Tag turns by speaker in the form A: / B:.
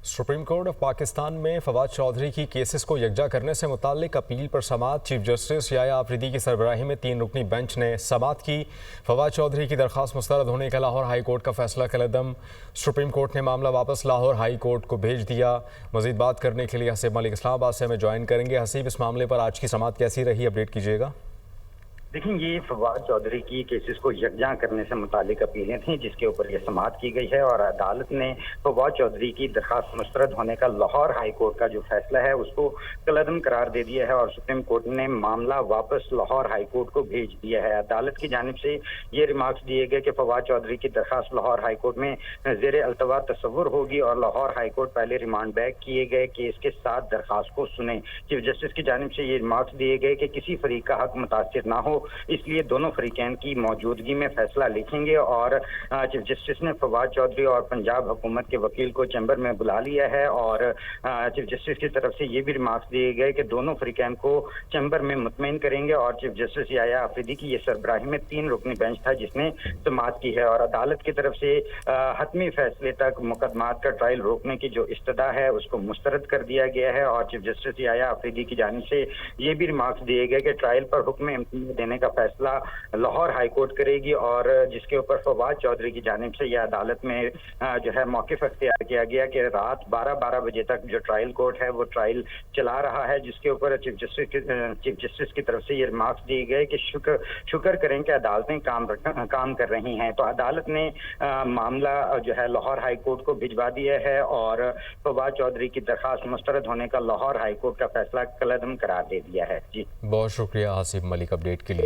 A: Supreme court of Pakistan में फवाद चौधरी की cases को यकजा करने से मुताल्लिक अपील पर समाअत। चीफ जस्टिस याया आफरीदी की सरबराही में 3 रुकनी बेंच ने समाअत की। फवाद चौधरी की दरख्वास्त मुस्तरद होने का लाहौर हाई कोर्ट का फैसला कलअदम। सुप्रीम कोर्ट ने मामला वापस लाहौर हाई कोर्ट को भेज दिया। मजीद बात करने के लिए हसीब मलिक इस्लामाबाद से हमें ज्वाइन करेंगे। हसीब, इस मामले पर आज की समाअत कैसी रही, अपडेट कीजिएगा।
B: देखिए, ये फवाद चौधरी की केसेस को यकजा करने से मुतालिक अपीलें थीं जिसके ऊपर यह समाअत की गई है और अदालत ने फवाद चौधरी की दरख्वास्त मुस्तरद होने का लाहौर हाई कोर्ट का जो फैसला है उसको कलअदम करार दे दिया है और सुप्रीम कोर्ट ने मामला वापस लाहौर हाई कोर्ट को भेज दिया है। अदालत की जानिब से ये रिमार्क्स दिए गए कि फवाद चौधरी की दरख्वास्त लाहौर हाई कोर्ट में ज़ेर अल्तवा तस्वुर होगी और लाहौर हाई कोर्ट पहले रिमांड बैक किए गए केस के साथ दरख्वास्त को सुने। चीफ जस्टिस की जानिब से ये रिमार्क्स दिए गए कि किसी फरीक का हक मुतासिर ना हो, इसलिए दोनों फरीकैन की मौजूदगी में फैसला लिखेंगे और चीफ जस्टिस ने फवाद चौधरी और पंजाब हुकूमत के वकील को चैम्बर में बुला लिया है और चीफ जस्टिस की तरफ से ये भी रिमार्क्स दिए गए कि दोनों फरीकैन को चैम्बर में मुतमईन करेंगे और चीफ जस्टिस याया आफरीदी की ये सरबराही में 3 रुकनी बेंच था जिसने समाअत की है और अदालत की तरफ से हतमी फैसले तक मुकदमात का ट्रायल रोकने की जो इस्तदा है उसको मुस्तरद कर दिया गया है और चीफ जस्टिस याया आफरीदी की जानिब से ये भी रिमार्क्स दिए गए कि ट्रायल पर हुक्म इम्तियाज देने का फैसला लाहौर हाई कोर्ट करेगी और जिसके ऊपर फवाद चौधरी की जानिब से यह अदालत में जो है मौक़िफ़ अख्तियार किया गया कि रात 12 बजे तक जो ट्रायल कोर्ट है वो ट्रायल चला रहा है, जिसके ऊपर चीफ जस्टिस की तरफ से ये रिमार्क्स दिए गए कि शुक्र करें कि अदालतें काम कर रही हैं। तो अदालत ने मामला जो है लाहौर हाई कोर्ट को भिजवा दिया है और फवाद चौधरी की दरख्वास्त मुस्तरद होने का लाहौर हाई कोर्ट का फैसला कलअदम करार दे दिया है। जी,
A: बहुत शुक्रिया हसीब मलिक अपडेट के लिए।